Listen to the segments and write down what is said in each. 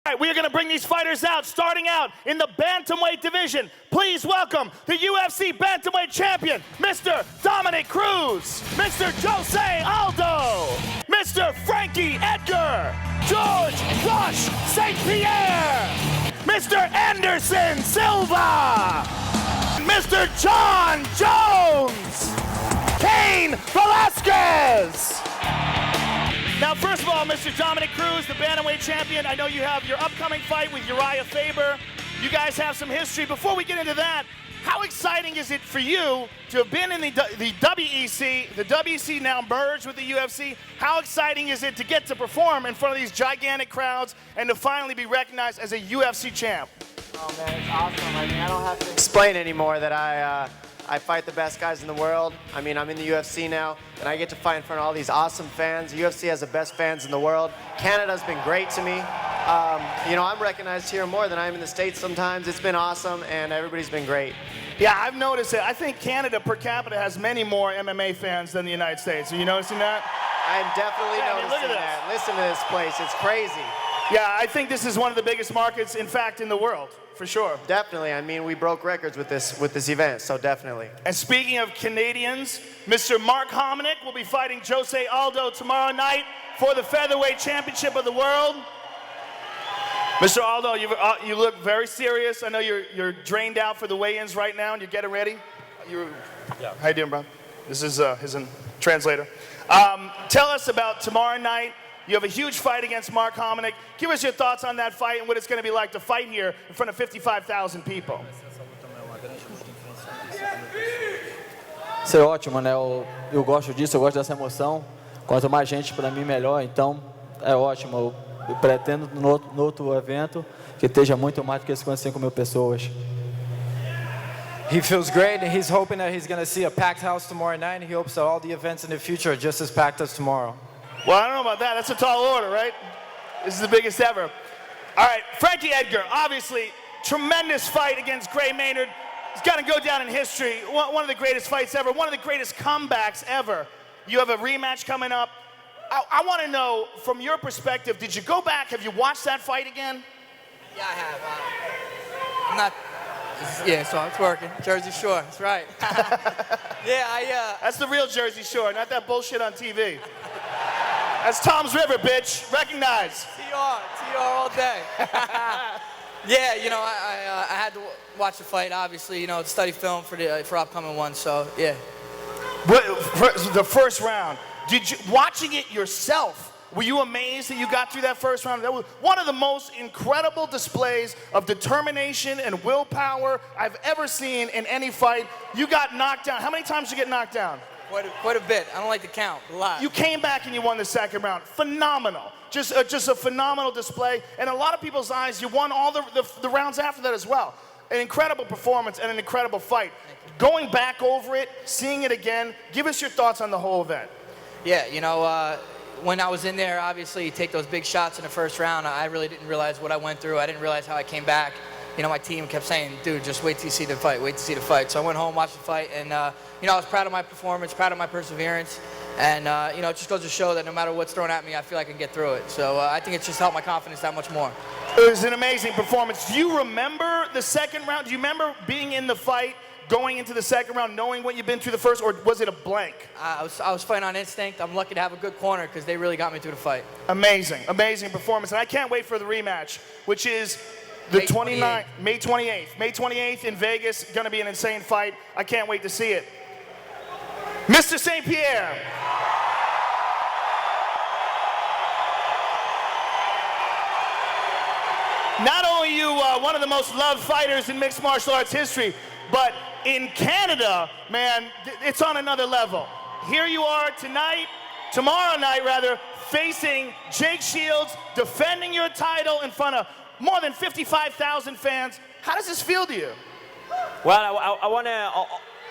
All right, we are going to bring these fighters out, starting out in the bantamweight division. Please welcome the UFC bantamweight champion, Mr. Dominic Cruz, Mr. Jose Aldo, Mr. Frankie Edgar, George Rush St. Pierre, Mr. Anderson Silva, Mr. Jon Jones, Kane Velasquez. Now, first of all, Mr. Dominic Cruz, the bantamweight champion, I know you have your upcoming fight with Uriah Faber. You guys have some history. Before we get into that, how exciting is it for you to have been in the WEC, the WEC now merged with the UFC? How exciting is it to get to perform in front of these gigantic crowds and to finally be recognized as a UFC champ? Oh man, it's awesome. I mean, I don't have to explain anymore that I fight the best guys in the world. I mean, I'm in the UFC now, and I get to fight in front of all these awesome fans. UFC has the best fans in the world. Canada's been great to me. You know, I'm recognized here more than I am in the States sometimes. It's been awesome, and everybody's been great. Yeah, I've noticed it. I think Canada per capita has many more MMA fans than the United States. Are you noticing that? I'm definitely noticing look at that. Listen to this place. It's crazy. Yeah, I think this is one of the biggest markets, in fact, in the world, for sure. Definitely. I mean, we broke records with this event, so definitely. And speaking of Canadians, Mr. Mark Hominick will be fighting Jose Aldo tomorrow night for the featherweight championship of the world. Mr. Aldo, you look very serious. I know you're drained out for the weigh-ins right now, and you're getting ready. Yeah. How you doing, bro? This is his translator. Tell us about tomorrow night. You have a huge fight against Mark Hominick. Give us your thoughts on that fight and what it's going to be like to fight here in front of 55,000 people. Isso é ótimo, né? Eu gosto disso, eu gosto dessa emoção. Quanto mais gente, para mim, melhor. Então, é ótimo. Eu pretendo, no outro evento, que esteja muito mais do que 55 mil pessoas. He feels great, and he's hoping that he's going to see a packed house tomorrow night, and he hopes that all the events in the future are just as packed as tomorrow. Well, I don't know about that. That's a tall order, right? This is the biggest ever. All right, Frankie Edgar, obviously, tremendous fight against Gray Maynard. He's got to go down in history. One of the greatest fights ever, one of the greatest comebacks ever. You have a rematch coming up. I want to know, from your perspective, did you go back? Have you watched that fight again? Yeah, I have. I'm not. Yeah, so it's working. Jersey Shore, that's right. Yeah, That's the real Jersey Shore, not that bullshit on TV. That's Tom's River, bitch. Recognize. TR all day. Yeah, you know, I had to watch the fight, obviously, you know, study film for upcoming ones, so yeah. The first round, watching it yourself, were you amazed that you got through that first round? That was one of the most incredible displays of determination and willpower I've ever seen in any fight. You got knocked down. How many times did you get knocked down? Quite a bit. I don't like to count. A lot. You came back and you won the second round. Phenomenal. Just a phenomenal display. And in a lot of people's eyes, you won all the rounds after that as well. An incredible performance and an incredible fight. Going back over it, seeing it again, give us your thoughts on the whole event. Yeah, you know, when I was in there, obviously, you take those big shots in the first round. I really didn't realize what I went through. I didn't realize how I came back. You know, my team kept saying, dude, just wait till you see the fight, wait to see the fight. So I went home, watched the fight, and, you know, I was proud of my performance, proud of my perseverance. And, you know, it just goes to show that no matter what's thrown at me, I feel I can get through it. So I think it's just helped my confidence that much more. It was an amazing performance. Do you remember the second round? Do you remember being in the fight, going into the second round, knowing what you've been through the first, or was it a blank? I was fighting on instinct. I'm lucky to have a good corner because they really got me through the fight. Amazing, amazing performance. And I can't wait for the rematch, which is the May 28th. May 28th in Vegas, gonna be an insane fight. I can't wait to see it. Mr. St. Pierre. Not only are you one of the most loved fighters in mixed martial arts history, but in Canada, man, it's on another level. Here you are tomorrow night rather, facing Jake Shields, defending your title in front of more than 55,000 fans. How does this feel to you? Well, I want to,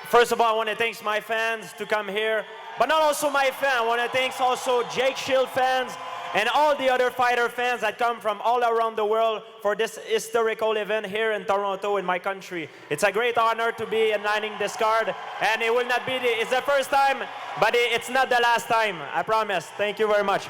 first of all, I want to thank my fans to come here, but not also my fans. I want to thank also Jake Shield fans and all the other fighter fans that come from all around the world for this historical event here in Toronto, in my country. It's a great honor to be headlining this card, and it will not be it's the first time, but it's not the last time, I promise. Thank you very much.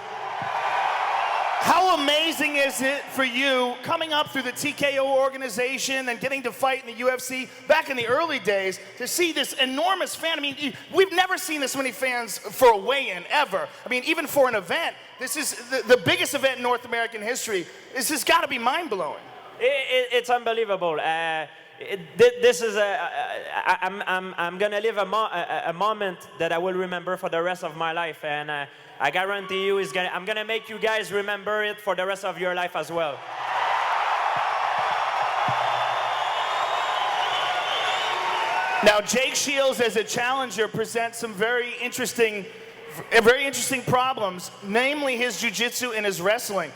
How amazing is it for you coming up through the TKO organization and getting to fight in the UFC back in the early days to see this enormous fan? I mean, we've never seen this many fans for a weigh-in ever. I mean, even for an event, this is the biggest event in North American history. This has got to be mind-blowing. It's unbelievable. This is I'm gonna live a moment that I will remember for the rest of my life, and I guarantee you, I'm gonna make you guys remember it for the rest of your life as well. Now, Jake Shields as a challenger presents some very interesting problems, namely his jiu-jitsu and his wrestling.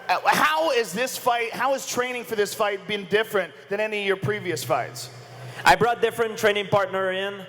How has training for this fight been different than any of your previous fights? I brought different training partner in.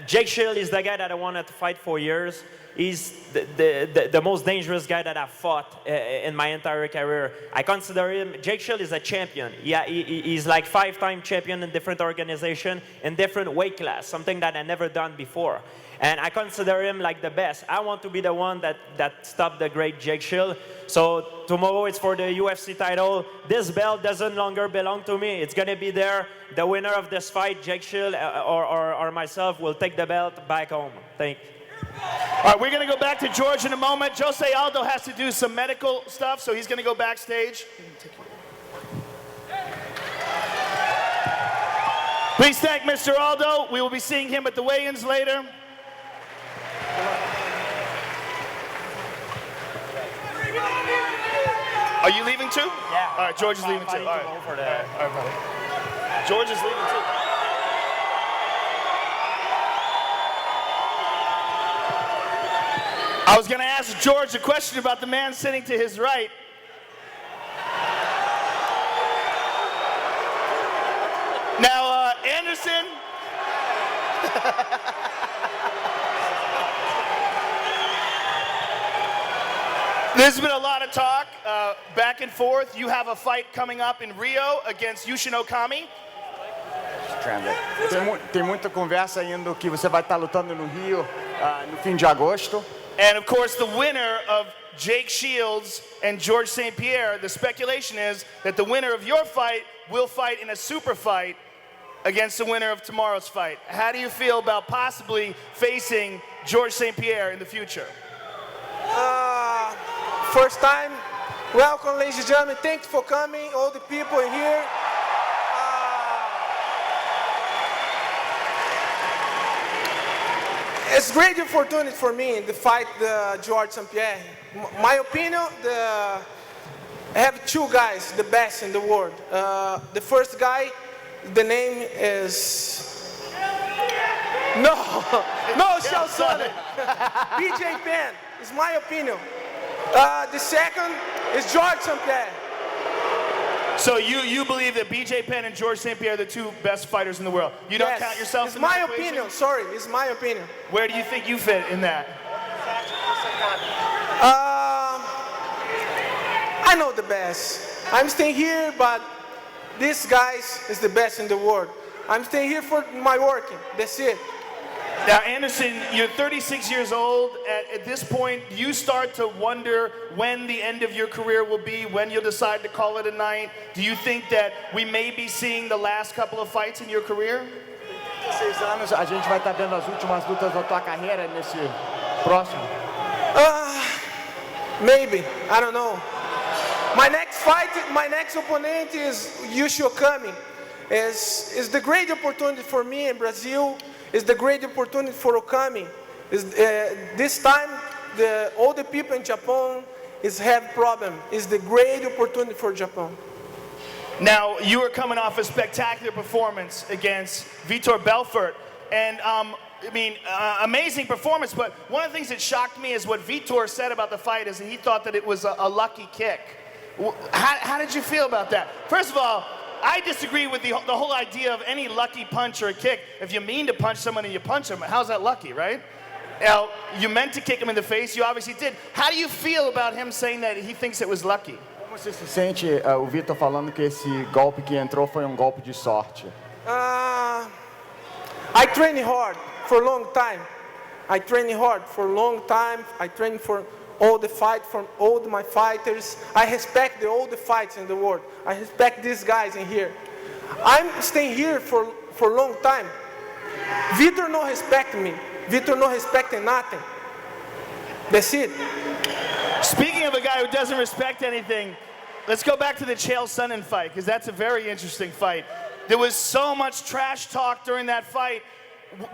Jake Shields is the guy that I wanted to fight for years. He's the most dangerous guy that I've fought in my entire career. I consider him, Jake Shields is a champion. Yeah, he's like 5-time champion in different organizations, in different weight class, something that I never done before. And I consider him like the best. I want to be the one that stopped the great Jake Shields. So tomorrow it's for the UFC title. This belt doesn't longer belong to me. It's gonna be there. The winner of this fight, Jake Shields or myself, will take the belt back home. Thank you. All right, we're going to go back to George in a moment. Jose Aldo has to do some medical stuff, so he's going to go backstage. Please thank Mr. Aldo. We will be seeing him at the weigh-ins later. Are you leaving too? Yeah. All right, George is leaving too. All right. All right, buddy. George is leaving too. I was going to ask George a question about the man sitting to his right. Now, Anderson. There's been a lot of talk back and forth. You have a fight coming up in Rio against Yushin Okami. Tem muita conversa ainda que você vai estar lutando no Rio no fim de agosto. And of course, the winner of Jake Shields and George St. Pierre, the speculation is that the winner of your fight will fight in a super fight against the winner of tomorrow's fight. How do you feel about possibly facing George St. Pierre in the future? First time, welcome, ladies and gentlemen. Thanks for coming, all the people in here. It's a great opportunity for me to fight George St. Pierre. My opinion, I have two guys, the best in the world. The first guy, the name is... No, Sean Sullivan. BJ Penn, is my opinion. The second is George St. Pierre. So you believe that BJ Penn and George St. Pierre are the two best fighters in the world? You don't count yourself in that equation? It's my opinion, sorry, it's my opinion. Where do you think you fit in that? I know the best. I'm staying here, but this guy is the best in the world. I'm staying here for my working, that's it. Now, Anderson, you're 36 years old. At this point, do you start to wonder when the end of your career will be, when you'll decide to call it a night? Do you think that we may be seeing the last couple of fights in your career? 36 anos, a gente vai estar vendo as últimas lutas da tua carreira nesse próximo? Maybe, I don't know. My next fight, my next opponent is Yushin Okami. Is the great opportunity for me in Brazil. It's the great opportunity for Okami. This time, all the people in Japan have problem. It's the great opportunity for Japan. Now, you are coming off a spectacular performance against Vitor Belfort. And, amazing performance. But one of the things that shocked me is what Vitor said about the fight is that he thought that it was a lucky kick. How did you feel about that? First of all, I disagree with the whole idea of any lucky punch or a kick. If you mean to punch someone and you punch them, how's that lucky, right? Now, you meant to kick him in the face, you obviously did. How do you feel about him saying that he thinks it was lucky? Como você se sente, o Vitor falando que esse golpe que entrou foi golpe de sorte? I train hard for a long time. I train hard for a long time. I train for all the fight from all my fighters. I respect all the fights in the world. I respect these guys in here. I'm staying here for a long time. Vitor no respect me. Vitor no respecting nothing. That's it. Speaking of a guy who doesn't respect anything, let's go back to the Chael Sonnen fight, because that's a very interesting fight. There was so much trash talk during that fight.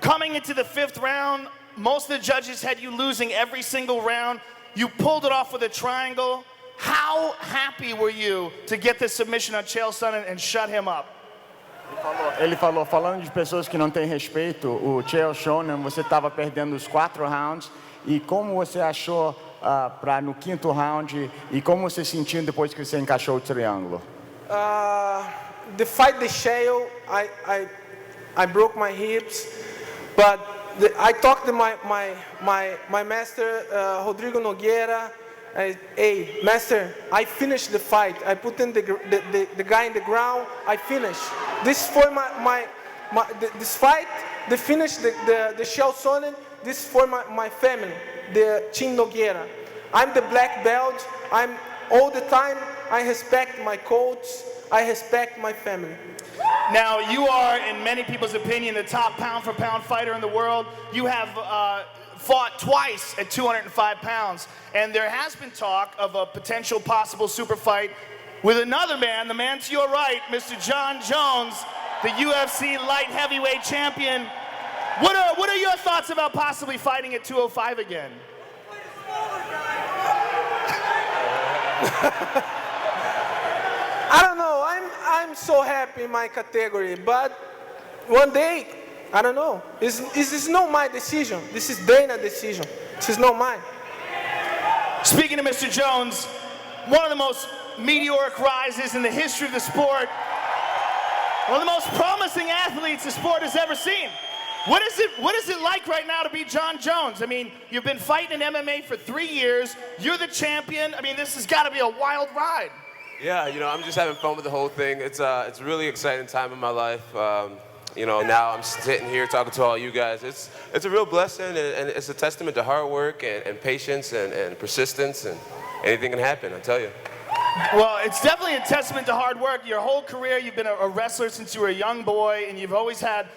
Coming into the 5th round, most of the judges had you losing every single round. You pulled it off with a triangle. How happy were you to get the submission on Chael Sonnen and shut him up? Ele falou, falando de pessoas que não têm respeito, o Chael Sonnen, você estava perdendo os 4 rounds, e como você achou para no 5º round, e como você sentiu depois que você encaixou o triângulo? The fight, the Chael, I broke my hips, but I talked to my master, Rodrigo Nogueira. Hey, master, I finished the fight. I put in the guy in the ground. I finished. This for this fight. The finish, the Chael Sonnen. This for my family, the Team Nogueira. I'm the black belt. I'm all the time. I respect my coach. I respect my family. Now, you are, in many people's opinion, the top pound-for-pound fighter in the world. You have fought twice at 205 pounds, and there has been talk of a potential possible super fight with another man, the man to your right, Mr. Jon Jones, the UFC light heavyweight champion. What are your thoughts about possibly fighting at 205 again? I don't know. I'm so happy in my category, but one day, I don't know. This is not my decision. This is Dana's decision. This is not mine. Speaking of Mr. Jones, one of the most meteoric rises in the history of the sport, one of the most promising athletes the sport has ever seen. What is it like right now to be Jon Jones? I mean, you've been fighting in MMA for 3 years. You're the champion. I mean, this has got to be a wild ride. Yeah, you know, I'm just having fun with the whole thing. It's a really exciting time in my life. You know, now I'm sitting here talking to all you guys. It's a real blessing, and it's a testament to hard work and patience and persistence, and anything can happen, I tell you. Well, it's definitely a testament to hard work. Your whole career, you've been a wrestler since you were a young boy, and you've always had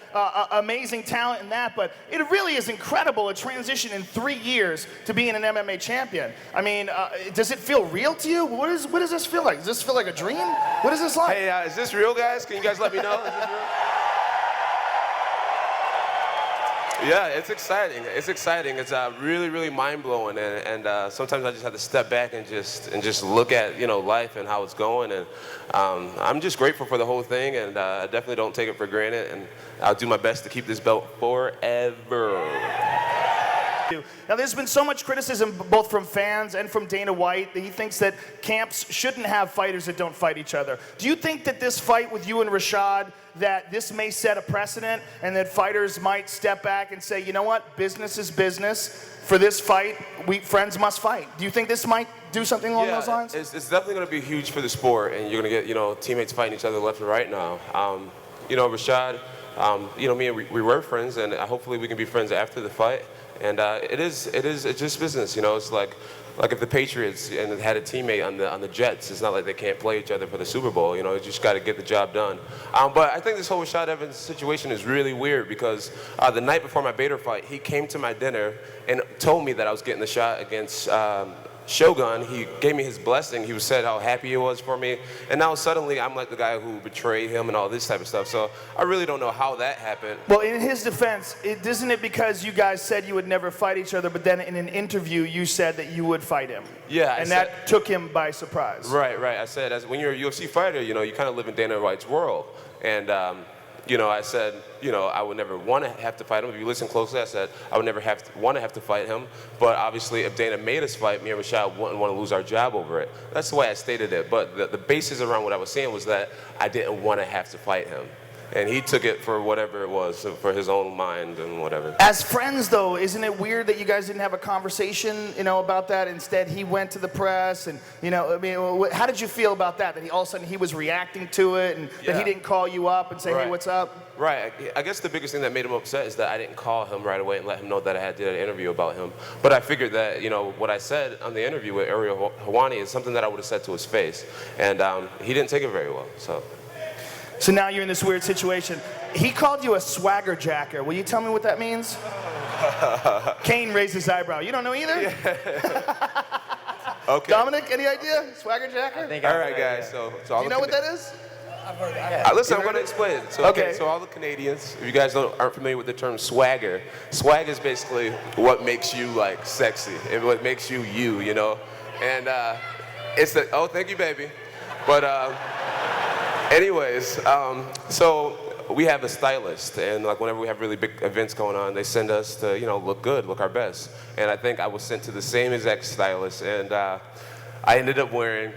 amazing talent in that, but it really is incredible, a transition in 3 years to being an MMA champion. I mean, does it feel real to you? What does this feel like? Does this feel like a dream? What is this like? Hey, is this real, guys? Can you guys let me know? Is this real? Yeah, it's exciting. It's exciting. It's really, really mind-blowing, and sometimes I just have to step back and just look at, you know, life and how it's going, and I'm just grateful for the whole thing, and I definitely don't take it for granted, and I'll do my best to keep this belt forever. Now, there's been so much criticism both from fans and from Dana White that he thinks that camps shouldn't have fighters that don't fight each other. Do you think that this fight with you and Rashad, that this may set a precedent and that fighters might step back and say, you know what, business is business. For this fight, friends must fight. Do you think this might do something along those lines? It's definitely going to be huge for the sport, and you're going to get, you know, teammates fighting each other left and right now. You know, Rashad, you know, me and we were friends, and hopefully we can be friends after the fight. And it's just business, you know. It's like if the Patriots and had a teammate on the Jets, it's not like they can't play each other for the Super Bowl. You know, you just got to get the job done. But I think this whole Rashad Evans situation is really weird because the night before my Bader fight, he came to my dinner and told me that I was getting the shot against Shogun. He gave me his blessing. He said how happy he was for me. And now suddenly I'm like the guy who betrayed him and all this type of stuff. So I really don't know how that happened. Well, in his defense, isn't it because you guys said you would never fight each other, but then in an interview you said that you would fight him? Yeah. And that took him by surprise. Right. I said, when you're a UFC fighter, you know, you kind of live in Dana White's world. And, you know, I said, you know, I would never want to have to fight him. If you listen closely, I said I would never want to fight him. But obviously, if Dana made us fight, me and Rashad wouldn't want to lose our job over it. That's the way I stated it. But the basis around what I was saying was that I didn't want to have to fight him. and he took it for whatever it was, for his own mind and whatever. As friends, though, isn't it weird that you guys didn't have a conversation, about that? Instead, he went to the press, and I mean, how did you feel about that? That he all of a sudden he was reacting to it, and that he didn't call you up and say, hey, what's up? Right. I guess the biggest thing that made him upset is that I didn't call him right away and let him know that I had did an interview about him. But I figured that, what I said on the interview with Ariel Helwani is something that I would have said to his face. And he didn't take it very well, so. So now you're in this weird situation. He called you a swagger jacker. Will you tell me what that means? Kane raised his eyebrow. You don't know either? Yeah. Okay. Dominic, any idea? Swagger jacker? All right, guys. So do you know what that is? I've heard that. Listen, I'm going to explain it. So, Okay. So all the Canadians, if you guys aren't familiar with the term swagger, swag is basically what makes you like sexy and what makes you you, And it's the, oh, thank you, baby. But anyways, so we have a stylist, and like whenever we have really big events going on, they send us to, look good, look our best. And I think I was sent to the same exact stylist, and I ended up wearing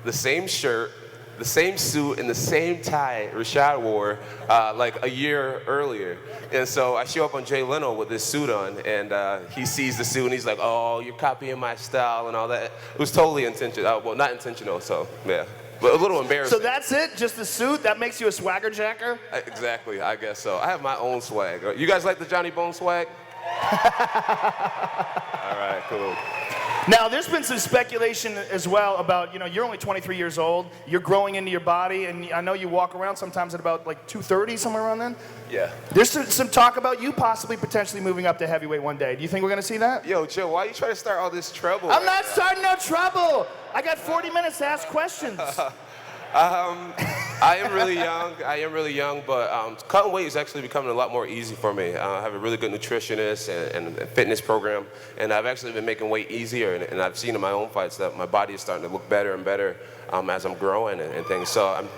the same shirt, the same suit, and the same tie Rashad wore like a year earlier. And so I show up on Jay Leno with this suit on, and he sees the suit, and he's like, oh, you're copying my style and all that. It was totally intentional. Well, not intentional, so yeah. But a little embarrassing. So that's it? Just the suit? That makes you a swagger jacker? Exactly, I guess so. I have my own swag. You guys like the Johnny Bone swag? All right, cool. Now, there's been some speculation as well about, you're only 23 years old, you're growing into your body, and I know you walk around sometimes at about like 230, somewhere around then? Yeah. There's some talk about you possibly potentially moving up to heavyweight one day. Do you think we're going to see that? Yo, Joe, why are you trying to start all this trouble? I'm not starting no trouble. I got 40 minutes to ask questions. I am really young, but cutting weight is actually becoming a lot more easy for me. I have a really good nutritionist and fitness program, and I've actually been making weight easier, and I've seen in my own fights that my body is starting to look better and better as I'm growing and things. So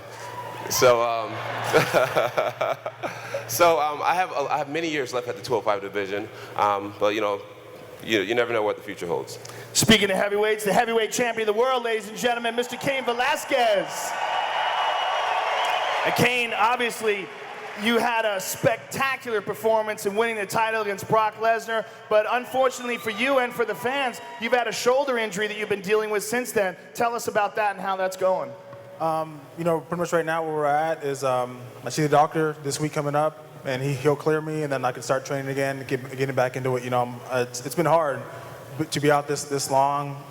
I have many years left at the 205 division, but you never know what the future holds. Speaking of heavyweights, the heavyweight champion of the world, ladies and gentlemen, Mr. Kane Velasquez. And Kane, obviously, you had a spectacular performance in winning the title against Brock Lesnar, but unfortunately for you and for the fans, you've had a shoulder injury that you've been dealing with since then. Tell us about that and how that's going. Pretty much right now where we're at is I see the doctor this week coming up, and he'll clear me, and then I can start training again, getting back into it. It's been hard to be out this long.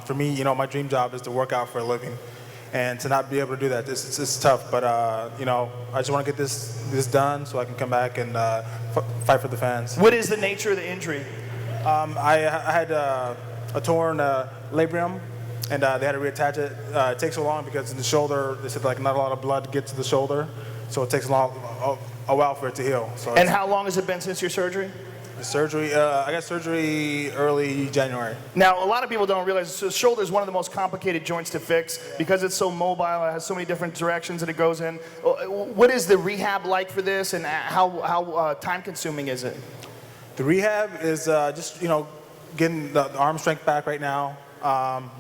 For me, my dream job is to work out for a living, and to not be able to do that, it's tough. But I just want to get this done so I can come back and fight for the fans. What is the nature of the injury? I had a torn labrum, and they had to reattach it. It takes so long because in the shoulder, they said like not a lot of blood gets to the shoulder, so it takes a while for it to heal. So and how long has it been since your surgery? Surgery, I got surgery early January. Now, a lot of people don't realize the shoulder is one of the most complicated joints to fix because it's so mobile, it has so many different directions that it goes in. What is the rehab like for this, and how time-consuming is it? The rehab is just, getting the arm strength back right now.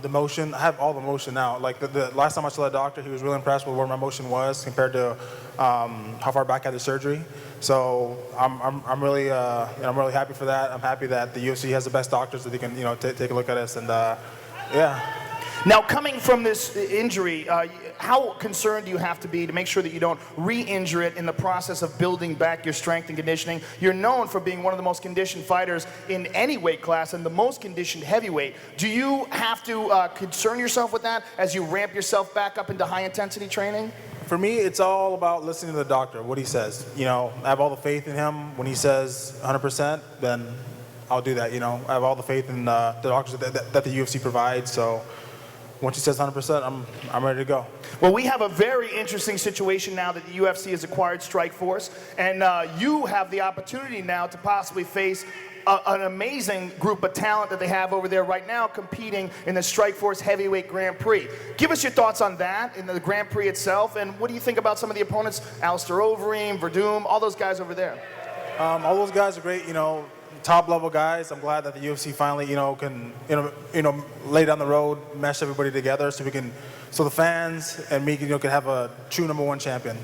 The motion, I have all the motion now. Like the last time I saw the doctor, he was really impressed with where my motion was compared to how far back I had the surgery. So I'm really happy for that. I'm happy that the UFC has the best doctors that they can take a look at us, and yeah. Now, coming from this injury, how concerned do you have to be to make sure that you don't re-injure it in the process of building back your strength and conditioning? You're known for being one of the most conditioned fighters in any weight class and the most conditioned heavyweight. Do you have to concern yourself with that as you ramp yourself back up into high-intensity training? For me, it's all about listening to the doctor, what he says. I have all the faith in him. When he says 100%, then I'll do that. I have all the faith in the doctors that the UFC provides. So once he says 100%, I'm ready to go. Well, we have a very interesting situation now that the UFC has acquired Strikeforce, and you have the opportunity now to possibly face an amazing group of talent that they have over there right now competing in the Strikeforce Heavyweight Grand Prix. Give us your thoughts on that, in the Grand Prix itself, and what do you think about some of the opponents, Alistair Overeem, Verdum, all those guys over there? All those guys are great, top level guys. I'm glad that the UFC finally, can, lay down the road, mesh everybody together so the fans and me, can have a true #1 champion.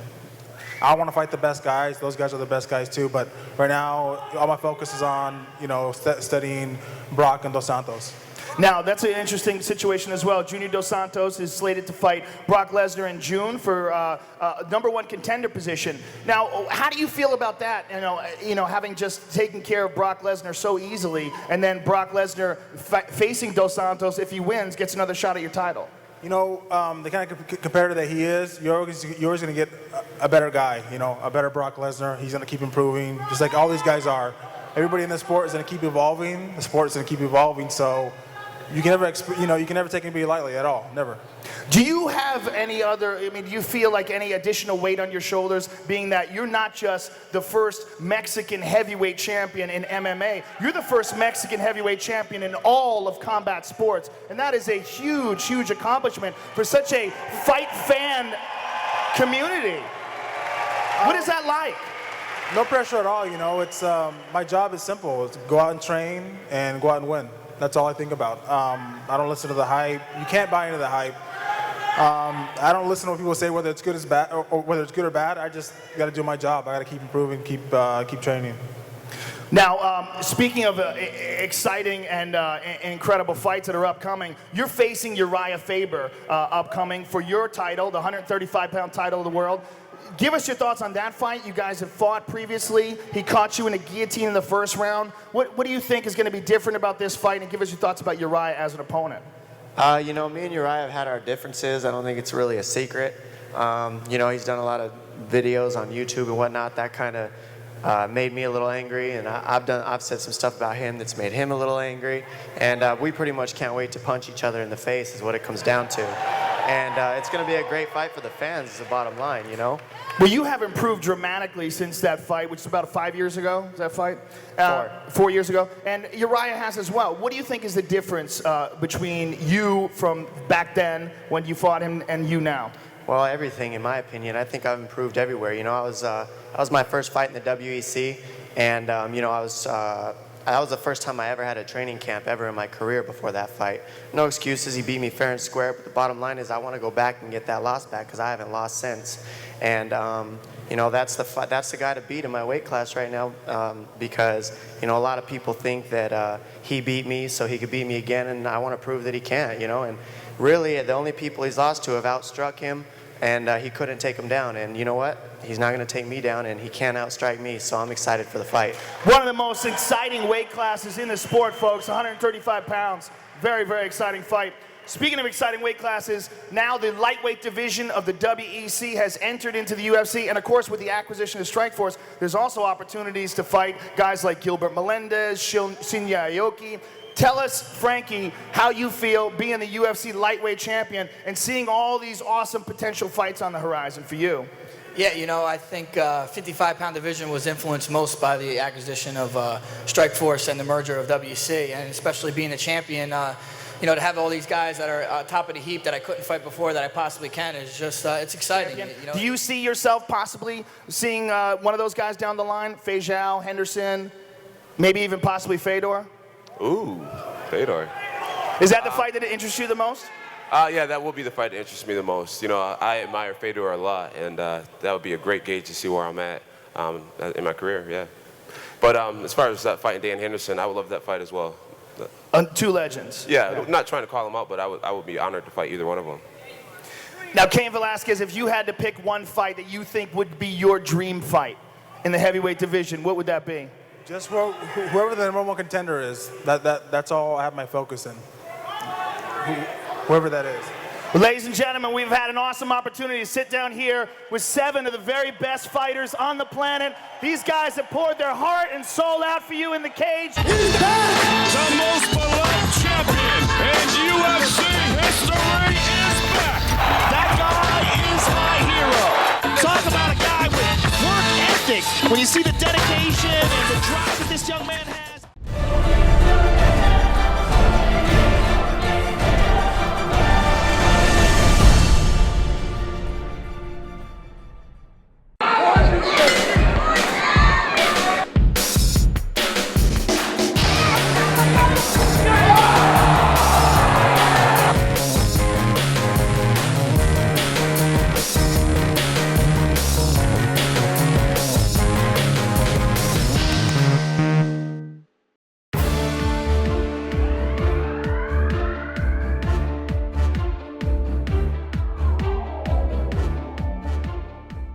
I want to fight the best guys. Those guys are the best guys too. But right now, all my focus is on, studying Brock and Dos Santos. Now, that's an interesting situation as well. Junior Dos Santos is slated to fight Brock Lesnar in June for #1 contender position. Now, how do you feel about that? Having just taken care of Brock Lesnar so easily, and then Brock Lesnar facing Dos Santos, if he wins, gets another shot at your title. The kind of competitor that he is, you're always going to get a better guy, a better Brock Lesnar. He's going to keep improving, just like all these guys are. Everybody in the sport is going to keep evolving. The sport is going to keep evolving, so you can never take anybody lightly at all, never. Do you have any other, do you feel like any additional weight on your shoulders, being that you're not just the first Mexican heavyweight champion in MMA, you're the first Mexican heavyweight champion in all of combat sports, and that is a huge, huge accomplishment for such a fight fan community. What is that like? No pressure at all, it's, my job is simple. It's go out and train and go out and win. That's all I think about. I don't listen to the hype. You can't buy into the hype. I don't listen to what people say, whether it's good or whether it's good or bad. I just got to do my job. I got to keep improving, keep training. Now, speaking of exciting and incredible fights that are upcoming, you're facing Uriah Faber upcoming for your title, the 135-pound title of the world. Give us your thoughts on that fight. You guys have fought previously. He caught you in a guillotine in the first round. What do you think is going to be different about this fight? And give us your thoughts about Uriah as an opponent. Me and Uriah have had our differences. I don't think it's really a secret. He's done a lot of videos on YouTube and whatnot. That kind of made me a little angry, and I've said some stuff about him that's made him a little angry. And we pretty much can't wait to punch each other in the face is what it comes down to. And it's going to be a great fight for the fans is the bottom line, Well, you have improved dramatically since that fight, which is about 5 years ago, is that fight? 4 years ago. And Uriah has as well. What do you think is the difference between you from back then when you fought him and you now? Well, everything, in my opinion. I think I've improved everywhere. That was my first fight in the WEC, and that was the first time I ever had a training camp ever in my career before that fight. No excuses, he beat me fair and square, but the bottom line is I want to go back and get that loss back because I haven't lost since. And, that's the guy to beat in my weight class right now because, a lot of people think that he beat me so he could beat me again, and I want to prove that he can't, and really the only people he's lost to have outstruck him, and he couldn't take him down. And you know what? He's not going to take me down, and he can't outstrike me, so I'm excited for the fight. One of the most exciting weight classes in the sport, folks, 135 pounds. Very, very exciting fight. Speaking of exciting weight classes, now the lightweight division of the WEC has entered into the UFC, and of course with the acquisition of Strikeforce, there's also opportunities to fight guys like Gilbert Melendez, Shinya Aoki. Tell us, Frankie, how you feel being the UFC lightweight champion and seeing all these awesome potential fights on the horizon for you. Yeah, I think 55-pound division was influenced most by the acquisition of Strikeforce and the merger of WC, and especially being a champion, to have all these guys that are top of the heap that I couldn't fight before that I possibly can is just, it's exciting. Do you see yourself possibly seeing one of those guys down the line? Fejao, Henderson, maybe even possibly Fedor? Ooh, Fedor. Is that the fight that interests you the most? Yeah, that will be the fight that interests me the most. I admire Fedor a lot, and that would be a great gauge to see where I'm at in my career, yeah. But as far as that fighting Dan Henderson, I would love that fight as well. Two legends. Yeah, not trying to call them out, but I would be honored to fight either one of them. Now, Kane Velasquez, if you had to pick one fight that you think would be your dream fight in the heavyweight division, what would that be? Just whoever the #1 contender is, that's all I have my focus in. Whoever that is. Well, ladies and gentlemen, we've had an awesome opportunity to sit down here with 7 of the very best fighters on the planet. These guys have poured their heart and soul out for you in the cage. He's back! The most beloved champion in UFC history is back! That guy is my hero. Talk about a guy with work ethic. When you see the dedication and the drive that this young man